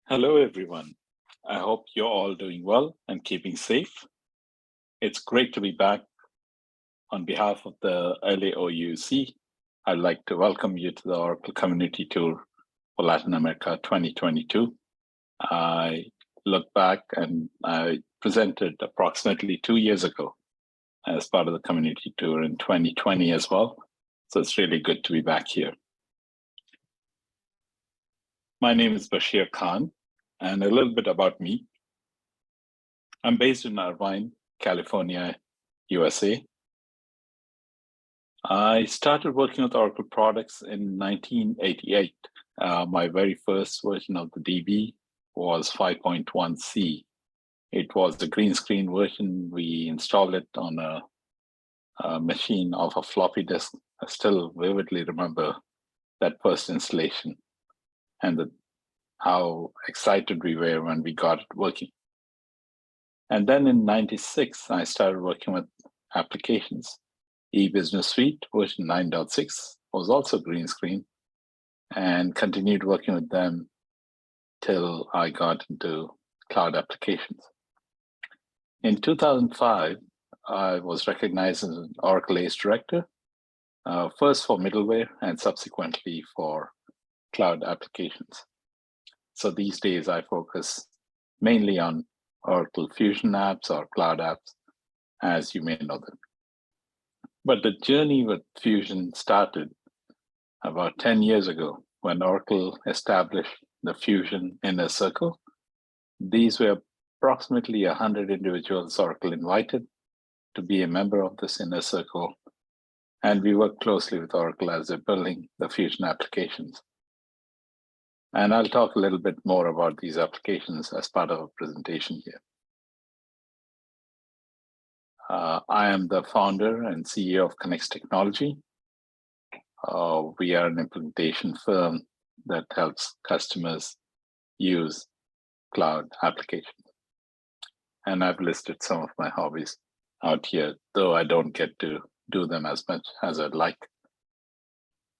Hello, everyone. I hope you're all doing well and keeping safe. It's great to be back. On behalf of the LAOUC, I'd like to welcome you to the Oracle Community Tour for Latin America 2022. I look back and I presented approximately 2 years ago as part of the community tour in 2020 as well. So it's really good to be back here. My name is Basheer Khan, and a little bit about me. I'm based in Irvine, California, USA. I started working with Oracle products in 1988. My very first version of the DB was 5.1c. It was the green screen version. We installed it on a machine of a floppy disk. I still vividly remember that first installation and how excited we were when we got it working. And then in 96, I started working with applications. E-Business Suite version 9.6 was also green screen, and continued working with them till I got into cloud applications. In 2005, I was recognized as an Oracle ACE Director, first for middleware and subsequently for cloud applications. So these days I focus mainly on Oracle Fusion apps or cloud apps, as you may know them. But the journey with Fusion started about 10 years ago when Oracle established the Fusion Inner Circle. These were approximately 100 individuals Oracle invited to be a member of this Inner Circle. And we work closely with Oracle as they're building the Fusion applications. And I'll talk a little bit more about these applications as part of a presentation here. I am the founder and CEO of Knex Technology. We are an implementation firm that helps customers use cloud applications. And I've listed some of my hobbies out here, though I don't get to do them as much as I'd like.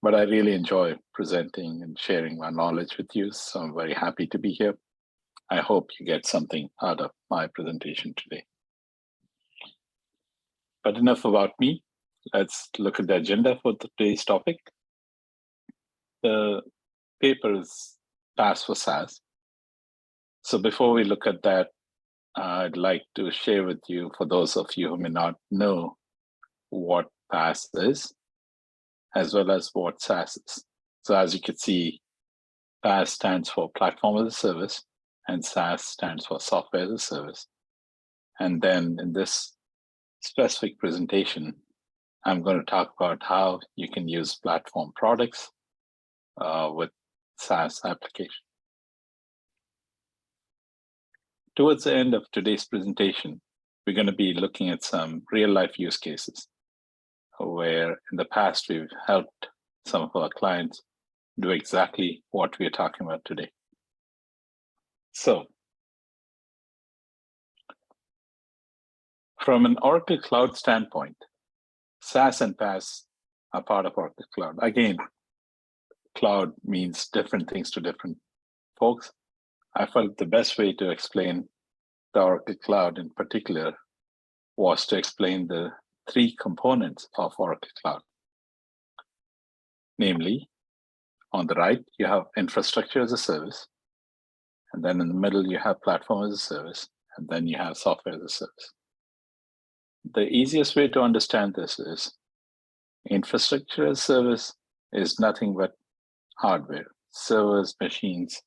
But I really enjoy presenting and sharing my knowledge with you, so I'm very happy to be here. I hope you get something out of my presentation today. But enough about me. Let's look at the agenda for today's topic. The paper is PaaS for SaaS. So before we look at that, I'd like to share with you, for those of you who may not know what PaaS is, as well as what SaaS is. So as you can see, PaaS stands for Platform as a Service, and SaaS stands for Software as a Service. And then in this specific presentation, I'm going to talk about how you can use platform products with SaaS application. Towards the end of today's presentation, we're going to be looking at some real-life use cases where in the past we've helped some of our clients do exactly what we're talking about today. So, from an Oracle Cloud standpoint, SaaS and PaaS are part of Oracle Cloud. Again, cloud means different things to different folks. I felt the best way to explain the Oracle Cloud in particular was to explain the three components of Oracle Cloud. Namely, on the right, you have infrastructure as a service, and then in the middle, you have platform as a service, and then you have software as a service. The easiest way to understand this is infrastructure as a service is nothing but hardware, servers, machines,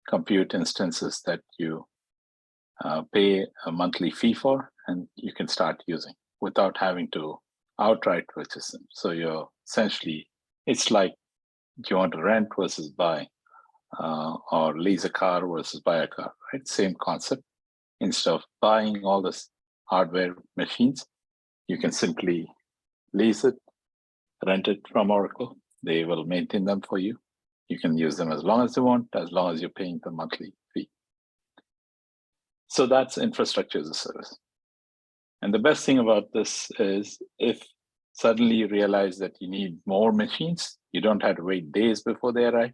compute instances that you pay a monthly fee for, and you can start using without having to outright purchase them. So you're essentially, it's like, do you want to rent versus buy, or lease a car versus buy a car, right? Same concept. Instead of buying all this hardware machines, you can simply lease it, rent it from Oracle. They will maintain them for you. You can use them as long as you want, as long as you're paying the monthly fee. So that's infrastructure as a service. And the best thing about this is if suddenly you realize that you need more machines, you don't have to wait days before they arrive.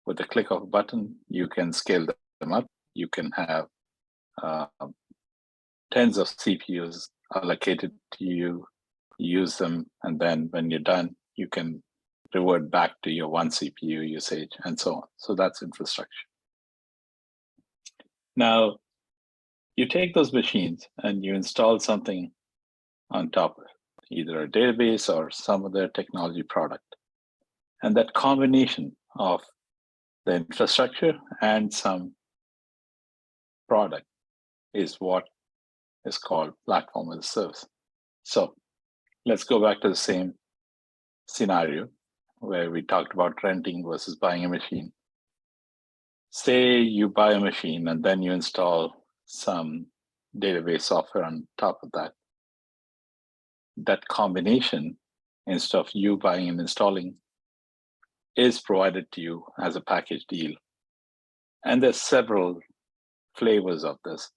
With a click of a button, you can scale them them up, you can have tens of CPUs allocated to you, use them, and then when you're done, you can revert back to your one CPU usage and so on. So that's infrastructure. Now, you take those machines and you install something on top of it, either a database or some other technology product. And that combination of the infrastructure and some product is what is called platform as a service. So let's go back to the same scenario where we talked about renting versus buying a machine. Say you buy a machine and then you install some database software on top of that. That combination, instead of you buying and installing, is provided to you as a package deal. And there's several flavors of this,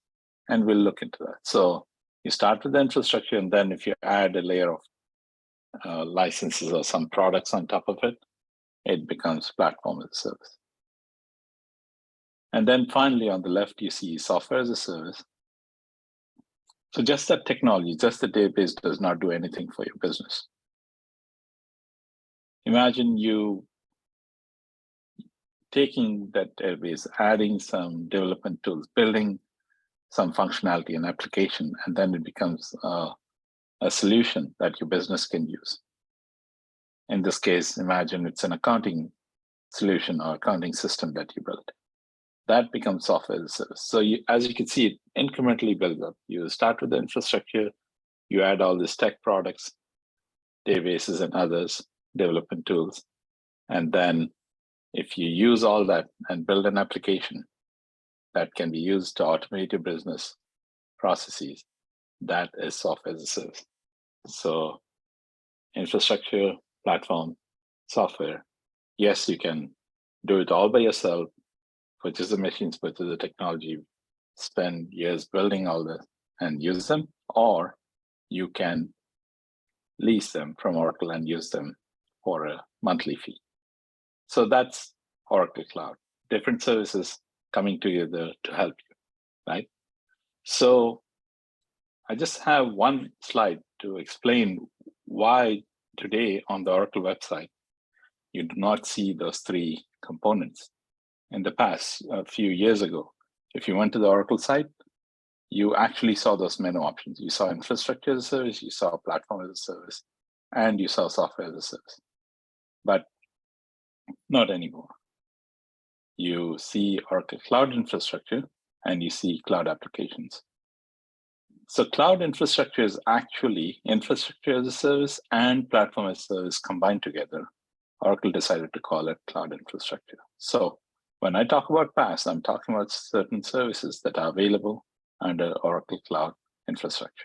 and we'll look into that. So you start with the infrastructure, and then if you add a layer of licenses or some products on top of it, it becomes platform as a service. And then finally, on the left, you see software as a service. So just that technology, just the database does not do anything for your business. Imagine you taking that database, adding some development tools, building some functionality and application, and then it becomes a solution that your business can use. In this case, imagine it's an accounting solution or accounting system that you built. That becomes software as a service. So as you can see, it incrementally builds up. You start with the infrastructure, you add all these tech products, databases and others, development tools. And then if you use all that and build an application that can be used to automate your business processes, that is software as a service. So infrastructure, platform, software. Yes, you can do it all by yourself, purchase the machines, purchase the technology, spend years building all this and use them, or you can lease them from Oracle and use them for a monthly fee. So that's Oracle Cloud, different services coming together to help you, right? So I just have one slide to explain why today on the Oracle website, you do not see those three components. In the past, a few years ago, if you went to the Oracle site, you actually saw those menu options. You saw infrastructure as a service, you saw platform as a service, and you saw software as a service. But not anymore. You see Oracle Cloud Infrastructure and you see cloud applications. So cloud infrastructure is actually infrastructure as a service and platform as a service combined together. Oracle decided to call it cloud infrastructure. So when I talk about PaaS, I'm talking about certain services that are available under Oracle Cloud Infrastructure.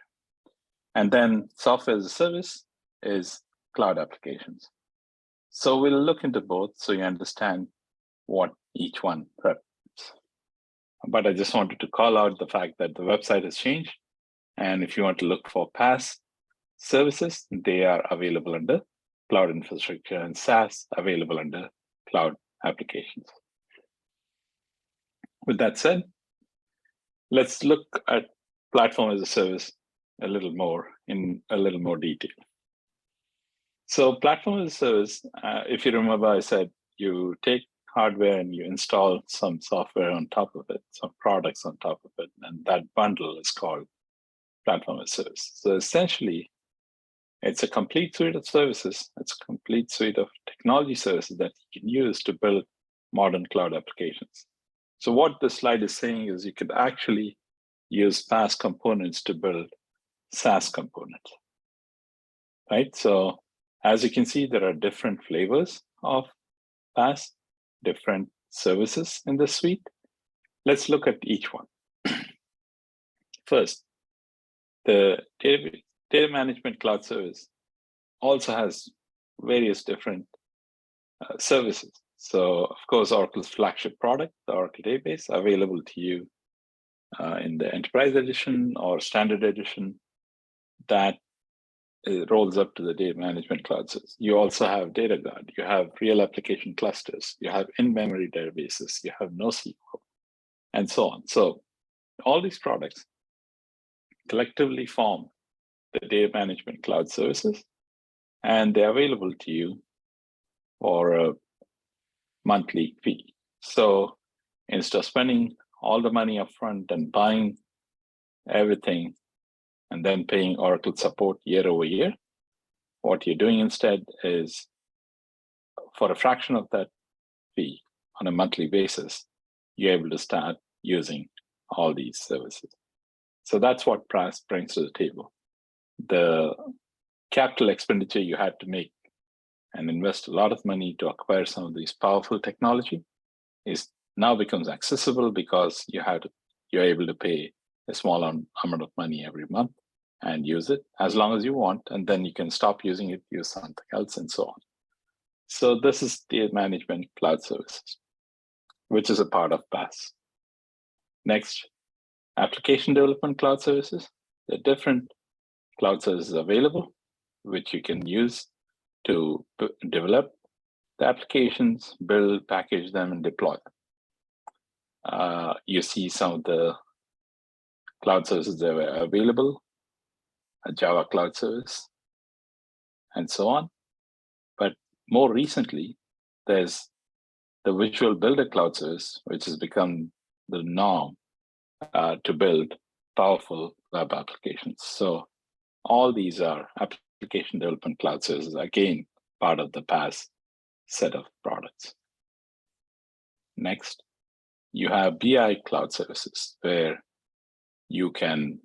And then software as a service is cloud applications. So we'll look into both so you understand what each one represents. But I just wanted to call out the fact that the website has changed. And if you want to look for PaaS services, they are available under cloud infrastructure, and SaaS available under cloud applications. With that said, let's look at platform as a service in a little more detail. So platform as a service, if you remember, I said you take hardware and you install some software on top of it, some products on top of it, and that bundle is called platform as a service. So essentially, it's a complete suite of services. It's a complete suite of technology services that you can use to build modern cloud applications. So what this slide is saying is you could actually use PaaS components to build SaaS components, right? So as you can see, there are different flavors of PaaS, different services in the suite. Let's look at each one. First, the data management cloud service also has various different services. So of course, Oracle's flagship product, the Oracle Database, available to you in the Enterprise Edition or Standard Edition, that rolls up to the data management cloud service. You also have Data Guard, you have real application clusters, you have in-memory databases, you have NoSQL, and so on. So all these products collectively form the data management cloud services, and they're available to you for a monthly fee. So instead of spending all the money upfront and buying everything and then paying Oracle support year over year, what you're doing instead is, for a fraction of that fee on a monthly basis, you're able to start using all these services. So that's what PaaS brings to the table. The capital expenditure you had to make and invest a lot of money to acquire some of these powerful technology is now becomes accessible because you're able to pay a small amount of money every month and use it as long as you want, and then you can stop using it, use something else, and so on. So this is data management cloud services, which is a part of PaaS. Next, application development cloud services. There are different cloud services available, which you can use to develop the applications, build, package them, and deploy them. You see some of the cloud services that are available, a Java cloud service, and so on. But more recently, there's the Visual Builder cloud service, which has become the norm to build powerful web applications. So all these are application development cloud services, again, part of the PaaS set of products. Next, you have BI cloud services, where you can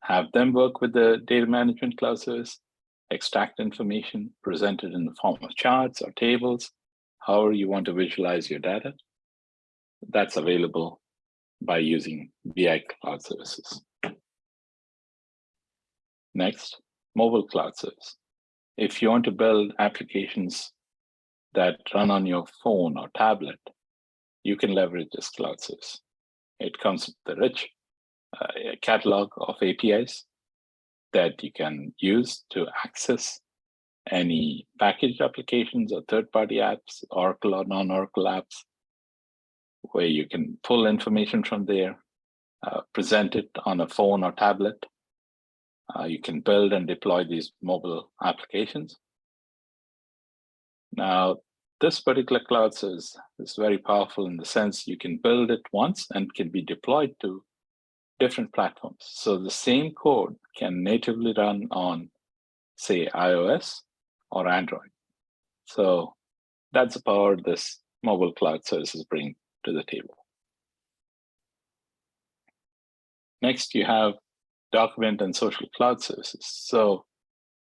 have them work with the data management cloud service, extract information, present it in the form of charts or tables, however you want to visualize your data. That's available by using BI cloud services. Next, mobile cloud service. If you want to build applications that run on your phone or tablet, you can leverage this cloud service. It comes with a rich catalog of APIs that you can use to access any packaged applications or third-party apps, Oracle or non-Oracle apps, where you can pull information from there, present it on a phone or tablet. You can build and deploy these mobile applications. Now, this particular cloud service is very powerful in the sense you can build it once and can be deployed to different platforms. So the same code can natively run on, say, iOS or Android. So that's the power this mobile cloud services bring to the table. Next, you have document and social cloud services. So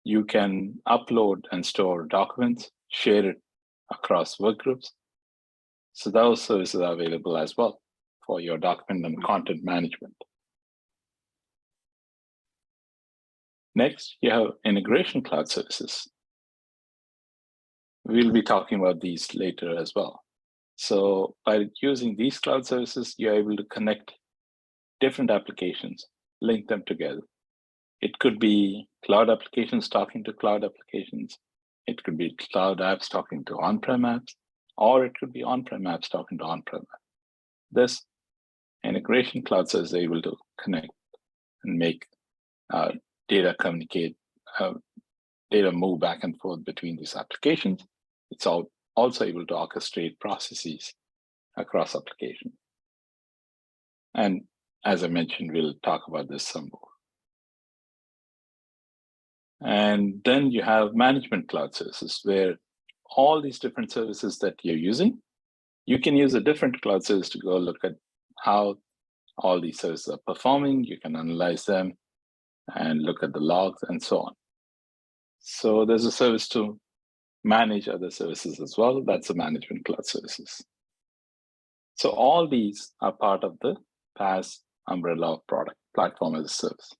you can upload and store documents, share it across work groups. So those services are available as well for your document and content management. Next, you have integration cloud services. We'll be talking about these later as well. So by using these cloud services, you're able to connect different applications, link them together. It could be cloud applications talking to cloud applications. It could be cloud apps talking to on-prem apps, or it could be on-prem apps talking to on-prem apps. This integration cloud service is able to connect and make data communicate, data move back and forth between these applications. It's also able to orchestrate processes across applications. And as I mentioned, we'll talk about this some more. And then you have management cloud services, where all these different services that you're using, you can use a different cloud service to go look at how all these services are performing. You can analyze them and look at the logs and so on. So there's a service to manage other services as well. That's the management cloud services. So all these are part of the PaaS umbrella of product, platform as a service.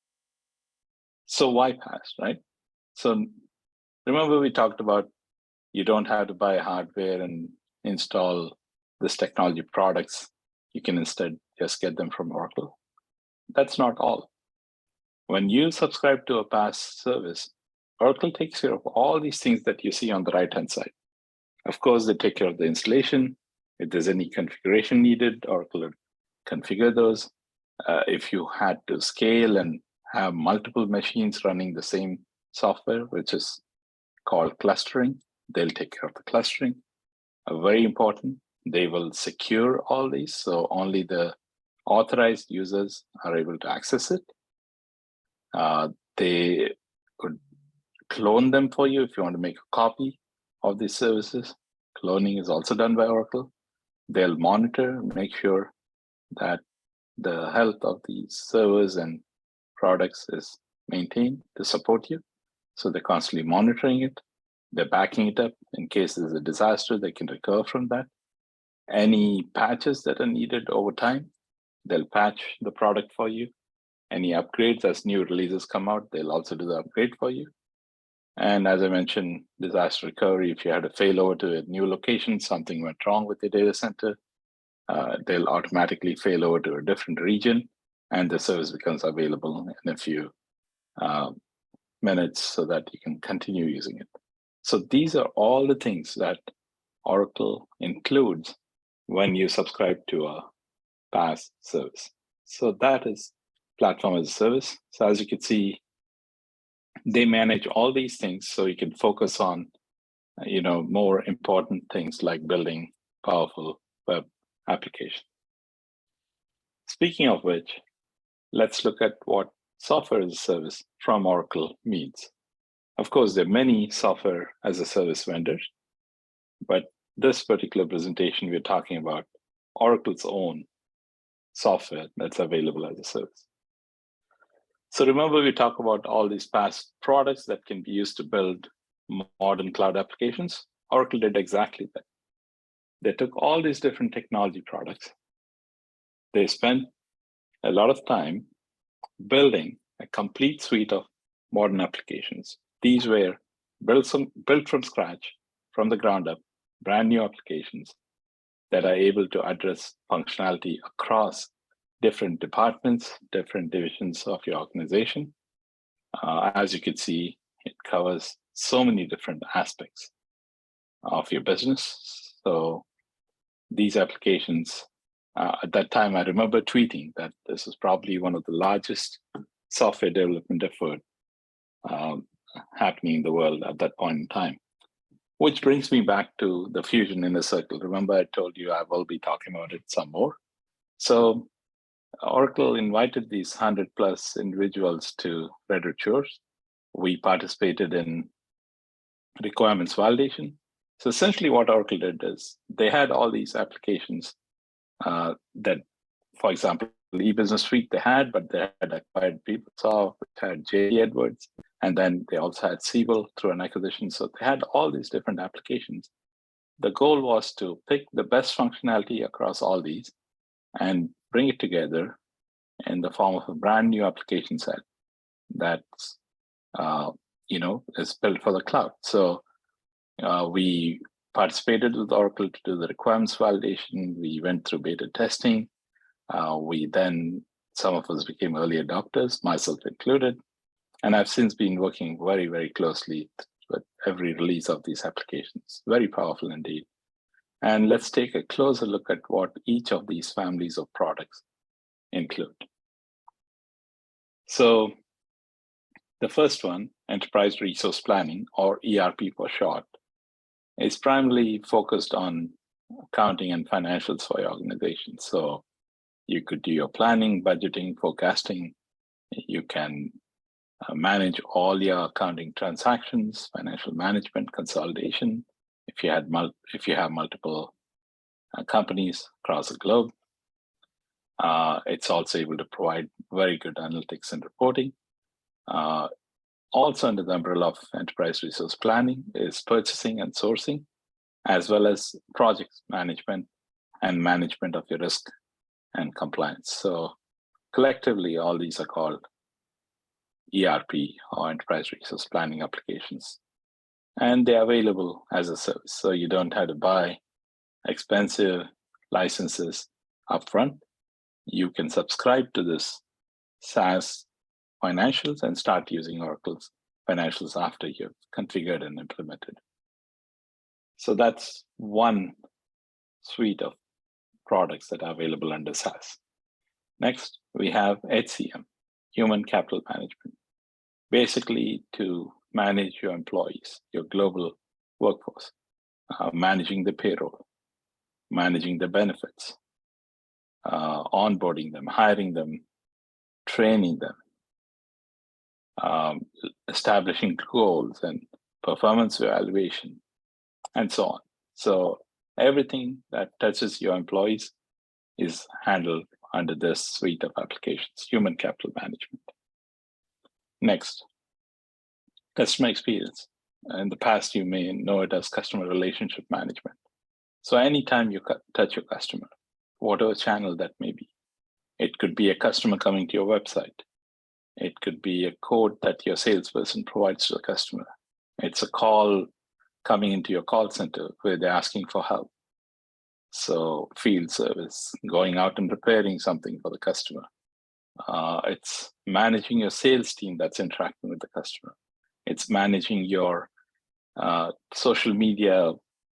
So why PaaS, right? So remember we talked about you don't have to buy hardware and install this technology products. You can instead just get them from Oracle. That's not all. When you subscribe to a PaaS service, Oracle takes care of all these things that you see on the right-hand side. Of course, they take care of the installation. If there's any configuration needed, Oracle will configure those. If you had to scale and have multiple machines running the same software, which is called clustering, they'll take care of the clustering. Very important, they will secure all these, so only the authorized users are able to access it. They could clone them for you if you want to make a copy of these services. Cloning is also done by Oracle. They'll monitor, make sure that the health of these servers and products is maintained to support you. So they're constantly monitoring it. They're backing it up in case there's a disaster, they can recover from that. Any patches that are needed over time, they'll patch the product for you. Any upgrades as new releases come out, they'll also do the upgrade for you. And as I mentioned, disaster recovery, if you had to fail over to a new location, something went wrong with the data center, they'll automatically fail over to a different region and the service becomes available in a few minutes so that you can continue using it. So these are all the things that Oracle includes when you subscribe to a PaaS service. So that is platform as a service. So as you can see, they manage all these things so you can focus on more important things like building powerful web application. Speaking of which, let's look at what software as a service from Oracle means. Of course, there are many software as a service vendors, but this particular presentation, we're talking about Oracle's own software that's available as a service. So remember, we talk about all these PaaS products that can be used to build modern cloud applications. Oracle did exactly that. They took all these different technology products. They spent a lot of time building a complete suite of modern applications. These were built from scratch, from the ground up, brand new applications that are able to address functionality across different departments, different divisions of your organization. As you can see, it covers so many different aspects of your business. So these applications, at that time, I remember tweeting that this was probably one of the largest software development effort happening in the world at that point in time. Which brings me back to the Fusion Inner Circle. Remember, I told you I will be talking about it some more. So Oracle invited these 100+ individuals to Red Hat Shores. We participated in requirements validation. So essentially what Oracle did is they had all these applications that, for example, e-business suite they had, but they had acquired PeopleSoft, which had J. Edwards, and then they also had Siebel through an acquisition. So they had all these different applications. The goal was to pick the best functionality across all these and bring it together in the form of a brand new application set that's is built for the cloud. So we participated with Oracle to do the requirements validation. We went through beta testing. Some of us became early adopters, myself included. And I've since been working very, very closely with every release of these applications. Very powerful indeed. And let's take a closer look at what each of these families of products include. So the first one, Enterprise Resource Planning, or ERP for short, is primarily focused on accounting and financials for your organization. So you could do your planning, budgeting, forecasting. You can manage all your accounting transactions, financial management, consolidation. If you have multiple companies across the globe, it's also able to provide very good analytics and reporting. Also under the umbrella of enterprise resource planning is purchasing and sourcing, as well as project management and management of your risk and compliance. So collectively, all these are called ERP or enterprise resource planning applications. And they're available as a service. So you don't have to buy expensive licenses upfront. You can subscribe to this SaaS financials and start using Oracle's financials after you've configured and implemented. So that's one suite of products that are available under SaaS. Next, we have HCM, human capital management, basically to manage your employees, your global workforce, managing the payroll, managing the benefits, onboarding them, hiring them, training them, establishing goals and performance evaluation, and so on. So everything that touches your employees is handled under this suite of applications, human capital management. Next, customer experience. In the past, you may know it as customer relationship management. So anytime you touch your customer, whatever channel that may be, it could be a customer coming to your website. It could be a code that your salesperson provides to the customer. It's a call coming into your call center where they're asking for help. So field service, going out and preparing something for the customer. It's managing your sales team that's interacting with the customer. It's managing your social media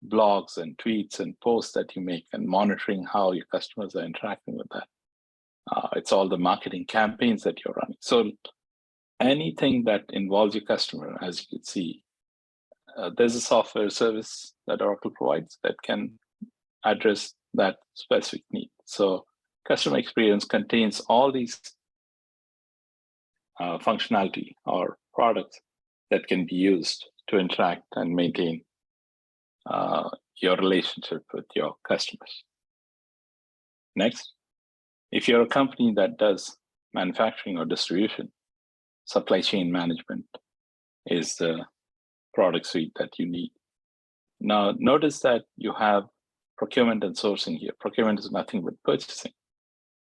blogs and tweets and posts that you make and monitoring how your customers are interacting with that. It's all the marketing campaigns that you're running. So anything that involves your customer, as you can see, there's a software service that Oracle provides that can address that specific need. So customer experience contains all these functionality or products that can be used to interact and maintain your relationship with your customers. Next, if you're a company that does manufacturing or distribution, supply chain management is the product suite that you need. Now, notice that you have procurement and sourcing here. Procurement is nothing but purchasing.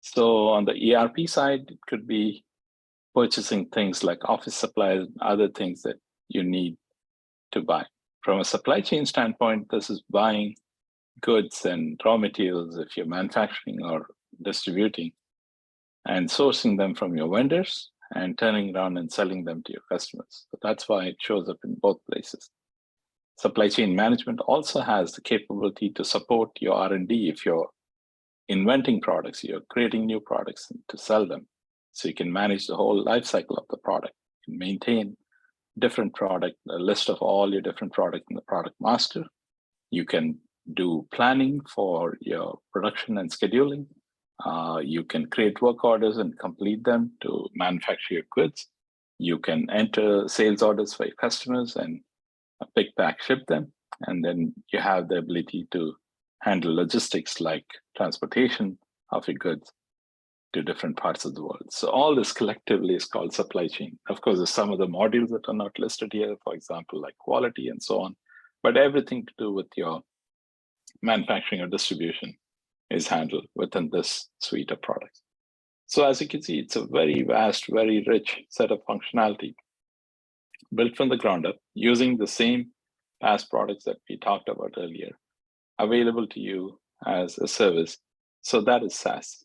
So on the ERP side, it could be purchasing things like office supplies, other things that you need to buy. From a supply chain standpoint, this is buying goods and raw materials if you're manufacturing or distributing, and sourcing them from your vendors and turning around and selling them to your customers. So that's why it shows up in both places. Supply chain management also has the capability to support your R&D if you're inventing products, you're creating new products to sell them. So you can manage the whole life cycle of the product, you can maintain different product, a list of all your different products in the product master. You can do planning for your production and scheduling. You can create work orders and complete them to manufacture your goods. You can enter sales orders for your customers and pick, pack, ship them. And then you have the ability to handle logistics like transportation of your goods to different parts of the world. So all this collectively is called supply chain. Of course, there's some of the modules that are not listed here, for example, like quality and so on, but everything to do with your manufacturing or distribution is handled within this suite of products. So as you can see, it's a very vast, very rich set of functionality built from the ground up using the same PaaS products that we talked about earlier, available to you as a service. So that is SaaS.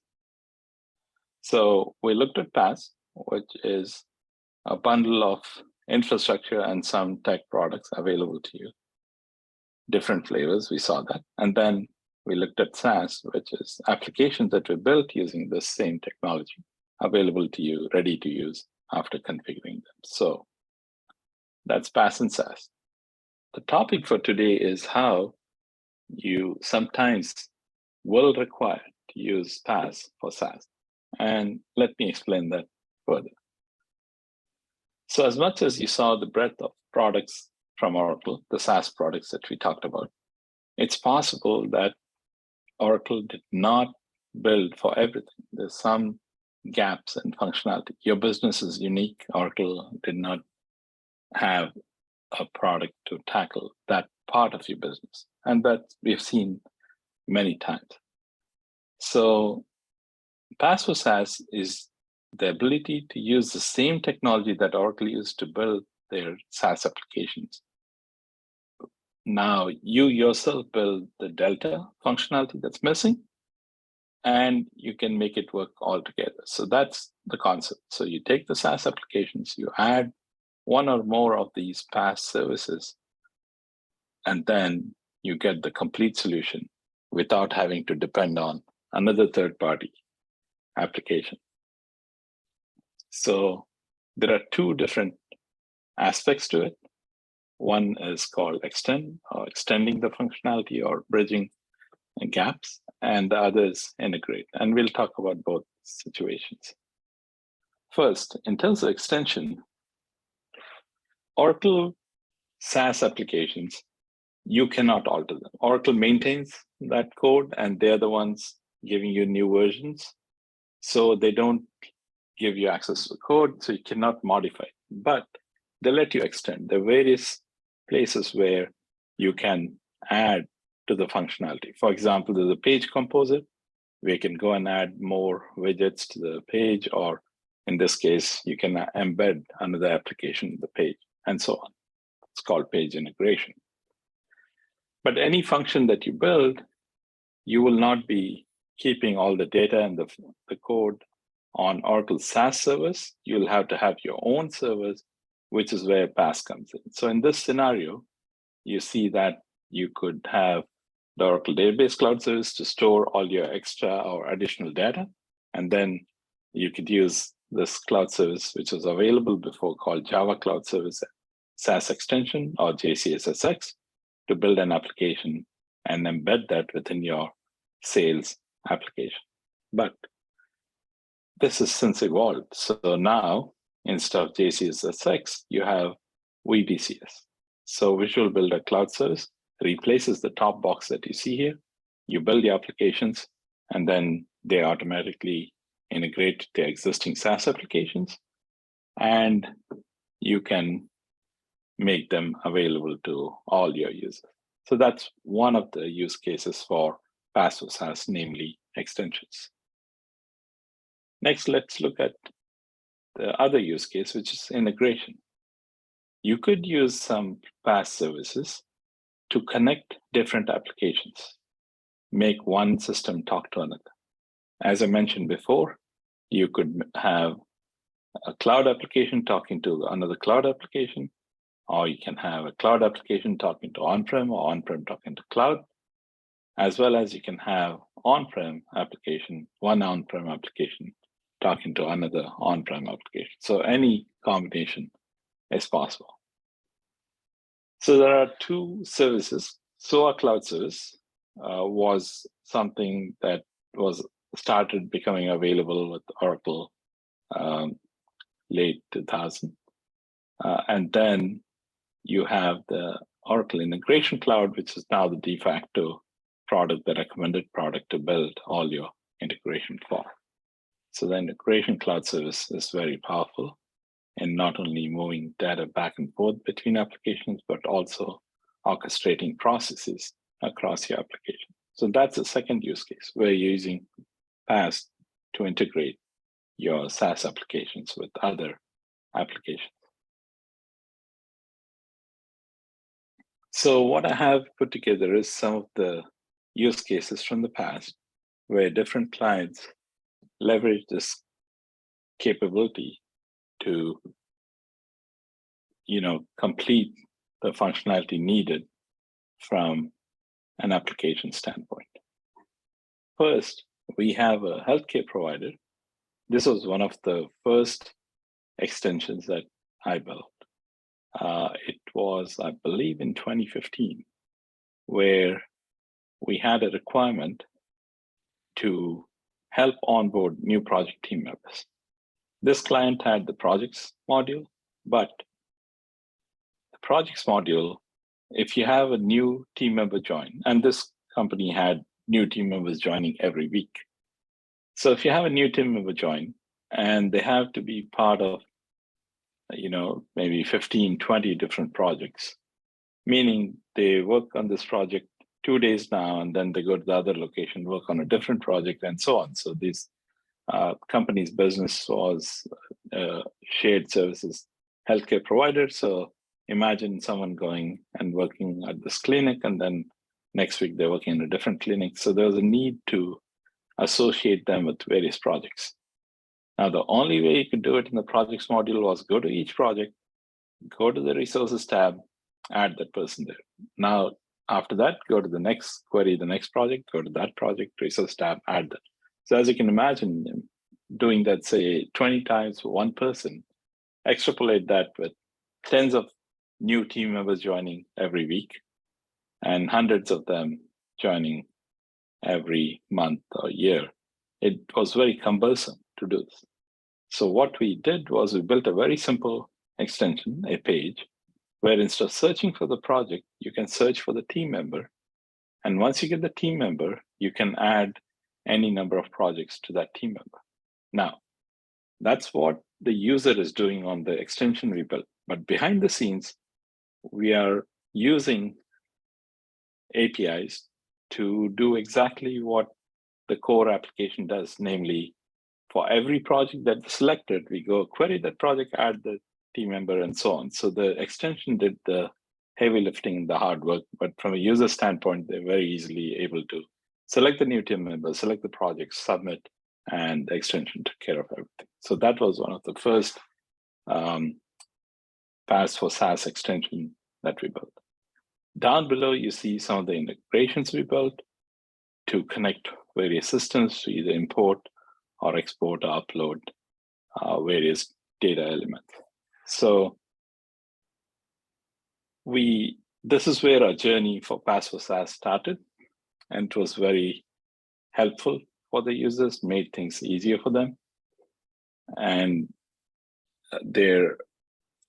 So we looked at PaaS, which is a bundle of infrastructure and some tech products available to you. Different flavors, we saw that. And then we looked at SaaS, which is applications that were built using the same technology, available to you, ready to use after configuring them. So that's PaaS and SaaS. The topic for today is how you sometimes will require to use PaaS for SaaS. And let me explain that further. So as much as you saw the breadth of products from Oracle, the SaaS products that we talked about, it's possible that Oracle did not build for everything. There's some gaps in functionality. Your business is unique. Oracle did not have a product to tackle that part of your business. And that we've seen many times. So PaaS for SaaS is the ability to use the same technology that Oracle used to build their SaaS applications. Now you yourself build the Delta functionality that's missing, and you can make it work all together. So that's the concept. So you take the SaaS applications, you add one or more of these PaaS services, and then you get the complete solution without having to depend on another third party application. So there are two different aspects to it. One is called extend, or extending the functionality or bridging gaps, and the other is integrate. And we'll talk about both situations. First, in terms of extension, Oracle SaaS applications, you cannot alter them. Oracle maintains that code, and they're the ones giving you new versions. So they don't give you access to the code, so you cannot modify it. But they let you extend. There are various places where you can add to the functionality. For example, there's a page composer. We can go and add more widgets to the page, or in this case, you can embed another application in the page, and so on. It's called page integration. But any function that you build, you will not be keeping all the data and the code on Oracle SaaS servers. You'll have to have your own servers, which is where PaaS comes in. So in this scenario, you see that you could have the Oracle Database Cloud Service to store all your extra or additional data. And then you could use this cloud service, which was available before, called Java Cloud Service SaaS Extension, or JCSSX, to build an application and embed that within your sales application. But this has since evolved. So now, instead of JCSSX, you have VBCS. So Visual Builder Cloud Service replaces the top box that you see here. You build the applications, and then they automatically integrate to existing SaaS applications, and you can make them available to all your users. So that's one of the use cases for PaaS or SaaS, namely extensions. Next, let's look at the other use case, which is integration. You could use some PaaS services to connect different applications, make one system talk to another. As I mentioned before, you could have a cloud application talking to another cloud application, or you can have a cloud application talking to on-prem, or on-prem talking to cloud, as well as you can have on-prem application, one on-prem application talking to another on-prem application. So any combination is possible. So there are two services. SOA Cloud Service was something that was started becoming available with Oracle late 2000. And then you have the Oracle Integration Cloud, which is now the de facto product, the recommended product to build all your integration for. So the Integration Cloud Service is very powerful in not only moving data back and forth between applications, but also orchestrating processes across your application. So that's the second use case, where you're using PaaS to integrate your SaaS applications with other applications. So what I have put together is some of the use cases from the past where different clients leverage this capability to, complete the functionality needed from an application standpoint. First, we have a healthcare provider. This was one of the first extensions that I built. It was, I believe, in 2015, where we had a requirement to help onboard new project team members. This client had the projects module, but the projects module, if you have a new team member join, and this company had new team members joining every week. So if you have a new team member join, and they have to be part of, maybe 15, 20 different projects, meaning they work on this project 2 days now, and then they go to the other location, work on a different project, and so on. So this company's business was shared services healthcare provider. So imagine someone going and working at this clinic, and then next week they're working in a different clinic. So there was a need to associate them with various projects. Now, the only way you could do it in the projects module was go to each project, go to the resources tab, add that person there. Now, after that, go to the next query, the next project, go to that project, resource tab, add that. So as you can imagine, doing that, say, 20 times for one person, extrapolate that with tens of new team members joining every week and hundreds of them joining every month or year, it was very cumbersome to do this. So what we did was we built a very simple extension, a page, where instead of searching for the project, you can search for the team member. And once you get the team member, you can add any number of projects to that team member. Now, that's what the user is doing on the extension we built. But behind the scenes, we are using APIs to do exactly what the core application does, namely, for every project that's selected, we go query that project, add the team member, and so on. So the extension did the heavy lifting, the hard work, but from a user standpoint, they're very easily able to select the new team member, select the project, submit, and the extension took care of everything. So that was one of the first PaaS for SaaS extension that we built. Down below, you see some of the integrations we built to connect various systems to either import or export or upload various data elements. So this is where our journey for PaaS for SaaS started, and it was very helpful for the users, made things easier for them. And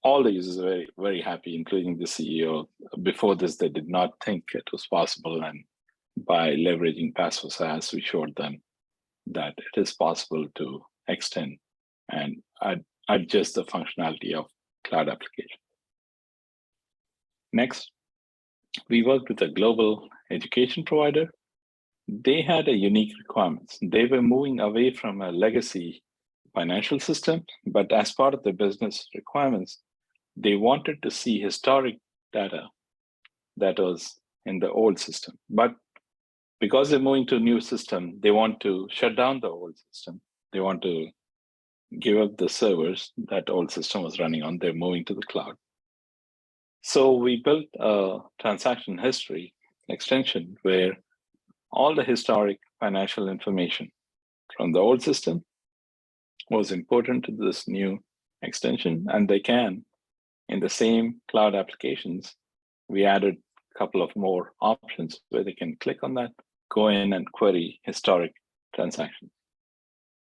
all the users are very, very happy, including the CEO. Before this, they did not think it was possible. And by leveraging PaaS for SaaS, we showed them that it is possible to extend and adjust the functionality of cloud application. Next, we worked with a global education provider. They had a unique requirements. They were moving away from a legacy financial system, but as part of the business requirements, they wanted to see historic data that was in the old system. But because they're moving to a new system, they want to shut down the old system. They want to give up the servers that old system was running on. They're moving to the cloud. So we built a transaction history extension where all the historic financial information from the old system was important to this new extension, and they can, in the same cloud applications, we added a couple of more options where they can click on that, go in and query historic transactions.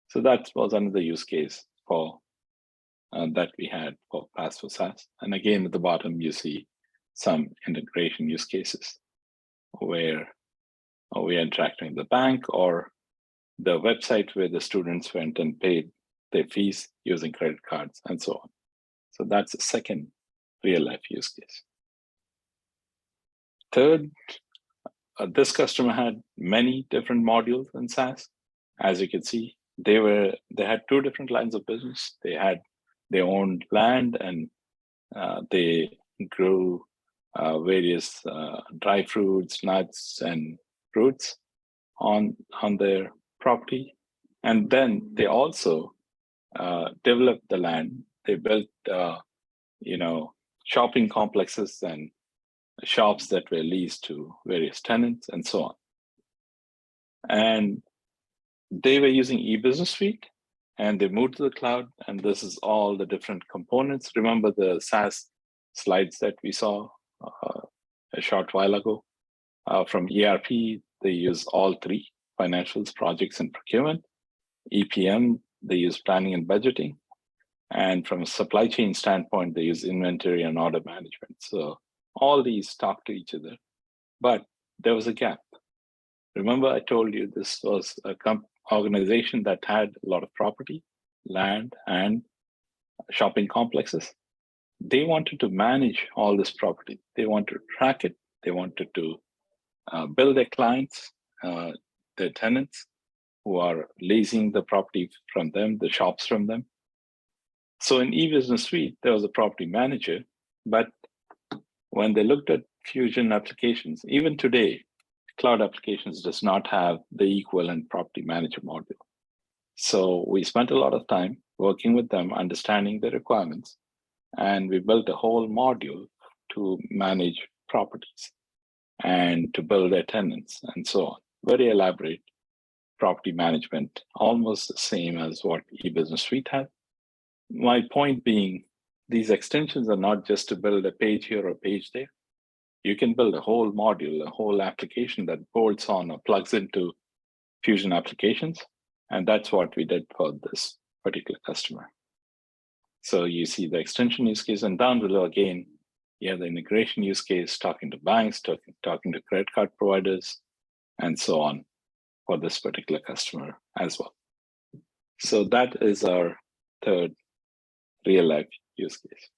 So that was another use case for that we had for PaaS for SaaS. And again, at the bottom, you see some integration use cases where we are interacting with the bank or the website where the students went and paid their fees using credit cards and so on. So that's the second real life use case. Third, this customer had many different modules in SaaS. As you can see, they had two different lines of business. They owned land and they grew various dry fruits, nuts, and fruits on their property. And then they also developed the land. They built, shopping complexes and shops that were leased to various tenants and so on. And they were using e-business suite, and they moved to the cloud. And this is all the different components. Remember the SaaS slides that we saw a short while ago? From ERP, they use all three: financials, projects, and procurement. EPM, they use planning and budgeting. And from a supply chain standpoint, they use inventory and order management. So all these talk to each other, but there was a gap. Remember, I told you this was a organization that had a lot of property, land, and shopping complexes. They wanted to manage all this property. They wanted to track it. They wanted to bill their clients, their tenants who are leasing the property from them, the shops from them. So in eBusiness Suite, there was a property manager, but when they looked at Fusion applications, even today, cloud applications does not have the equivalent property manager module. So we spent a lot of time working with them, understanding the requirements, and we built a whole module to manage properties and to build their tenants and so on. Very elaborate. property management, almost the same as what eBusiness Suite had. My point being, these extensions are not just to build a page here or a page there. You can build a whole module, a whole application that bolts on or plugs into Fusion applications. And that's what we did for this particular customer. So you see the extension use case, and down below again, you have the integration use case, talking to banks, talking to credit card providers, and so on for this particular customer as well. So that is our third real life use case.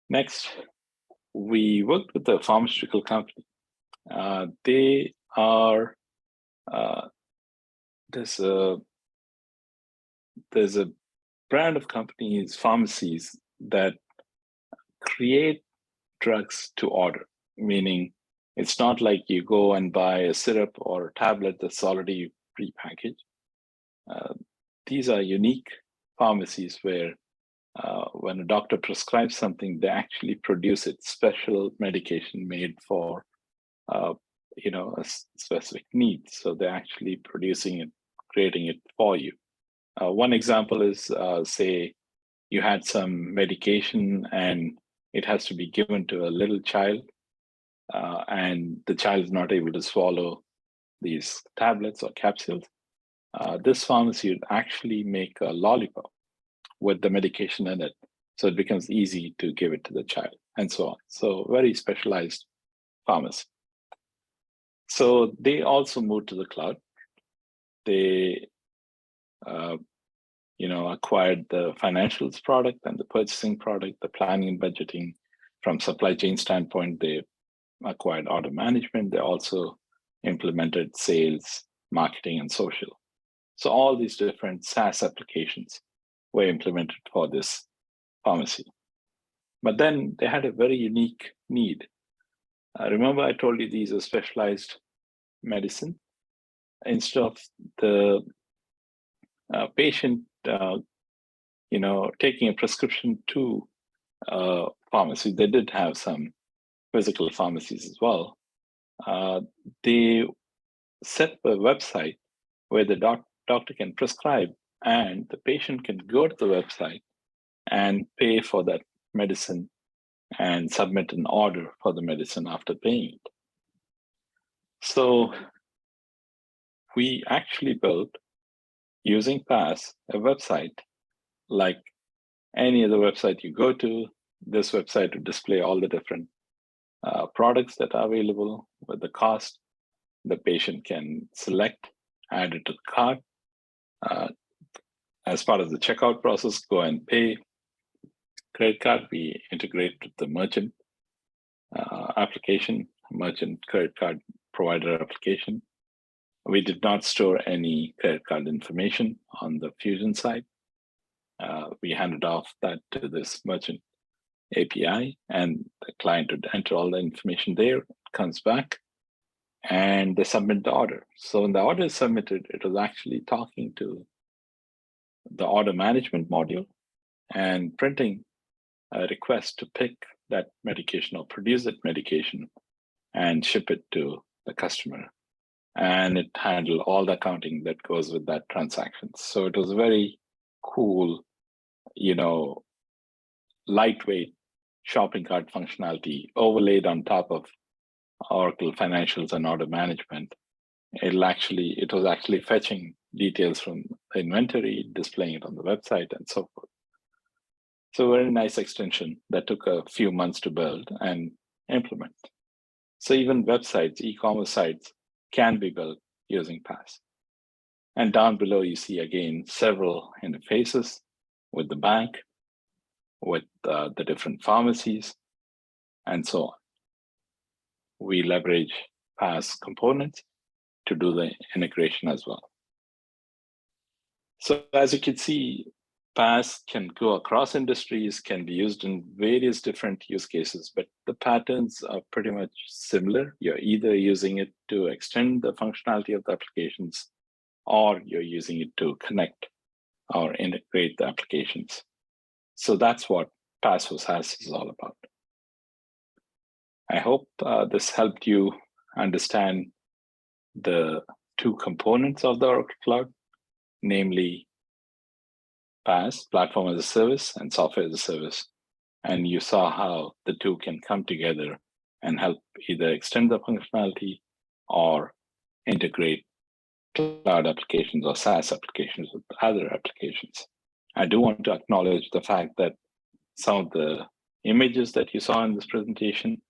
Next, we worked with a pharmaceutical company. They are, there's a brand of companies, pharmacies, that create drugs to order, meaning it's not like you go and buy a syrup or a tablet that's already prepackaged. These are unique pharmacies where when a doctor prescribes something, they actually produce it, special medication made for a specific need. So they're actually producing it, creating it for you. One example is, say, you had some medication and it has to be given to a little child, and the child is not able to swallow these tablets or capsules. This pharmacy would actually make a lollipop with the medication in it, so it becomes easy to give it to the child, and so on. So very specialized pharmacy. So they also moved to the cloud. They acquired the financials product and the purchasing product, the planning and budgeting. From supply chain standpoint, they acquired order management. They also implemented sales, marketing, and social. So all these different SaaS applications were implemented for this pharmacy. But then they had a very unique need. Remember I told you these are specialized medicine. Instead of the patient taking a prescription to pharmacy, they did have some physical pharmacies as well. They set a website where the doctor can prescribe and the patient can go to the website and pay for that medicine and submit an order for the medicine after paying it. So we actually built, using PaaS, a website like any other website you go to. This website will display all the different products that are available with the cost. The patient can select, add it to the cart. As part of the checkout process, go and pay. Credit card, we integrate with the merchant application, merchant credit card provider application. We did not store any credit card information on the Fusion side. We handed off that to this merchant API, and the client would enter all the information there, it comes back, and they submit the order. So when the order is submitted, it was actually talking to the order management module and printing a request to pick that medication or produce that medication and ship it to the customer. And it handled all the accounting that goes with that transaction. So it was very cool, lightweight shopping cart functionality overlaid on top of Oracle financials and order management. It was actually fetching details from the inventory, displaying it on the website, and so forth. So a very nice extension that took a few months to build and implement. So even websites, e-commerce sites can be built using PaaS. And down below, you see again several interfaces with the bank, with the different pharmacies, and so on. We leverage PaaS components to do the integration as well. So as you can see, PaaS can go across industries, can be used in various different use cases, but the patterns are pretty much similar. You're either using it to extend the functionality of the applications, or you're using it to connect or integrate the applications. So that's what PaaS for SaaS is all about. I hope this helped you understand the two components of the Oracle Cloud, namely PaaS, Platform as a Service, and Software as a Service. And you saw how the two can come together and help either extend the functionality or integrate cloud applications or SaaS applications with other applications. I do want to acknowledge the fact that some of the images that you saw in this presentation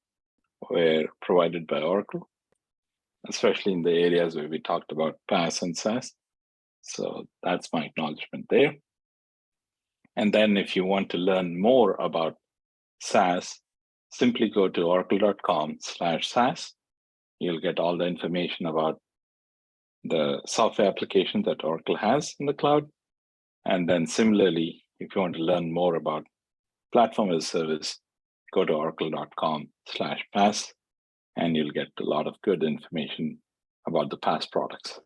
were provided by Oracle, especially in the areas where we talked about PaaS and SaaS. So that's my acknowledgement there. And then if you want to learn more about SaaS, simply go to oracle.com/SaaS. You'll get all the information about the software application that Oracle has in the cloud. And then similarly, if you want to learn more about Platform as a Service, go to oracle.com/PaaS, and you'll get a lot of good information about the PaaS products.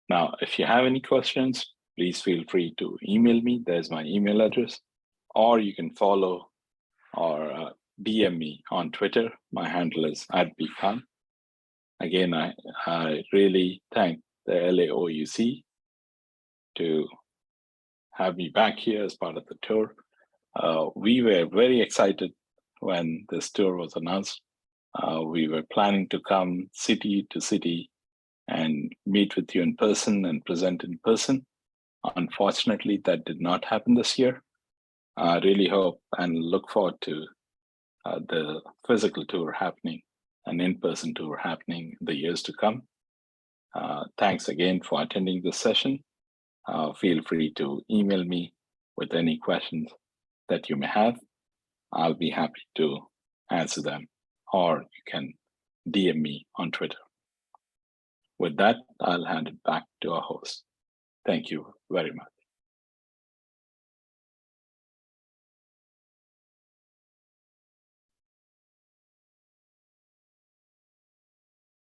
Now, if you have any questions, please feel free to email me. There's my email address, or you can follow or DM me on Twitter. My handle is @bkhan. Again, I really thank the LAOUC to have me back here as part of the tour. We were very excited when this tour was announced. We were planning to come city to city and meet with you in person and present in person. Unfortunately, that did not happen this year. I really hope and look forward to the physical tour happening, an in-person tour happening in the years to come. Thanks again for attending this session. Feel free to email me with any questions that you may have. I'll be happy to answer them, or you can DM me on Twitter. With that, I'll hand it back to our host. Thank you very much.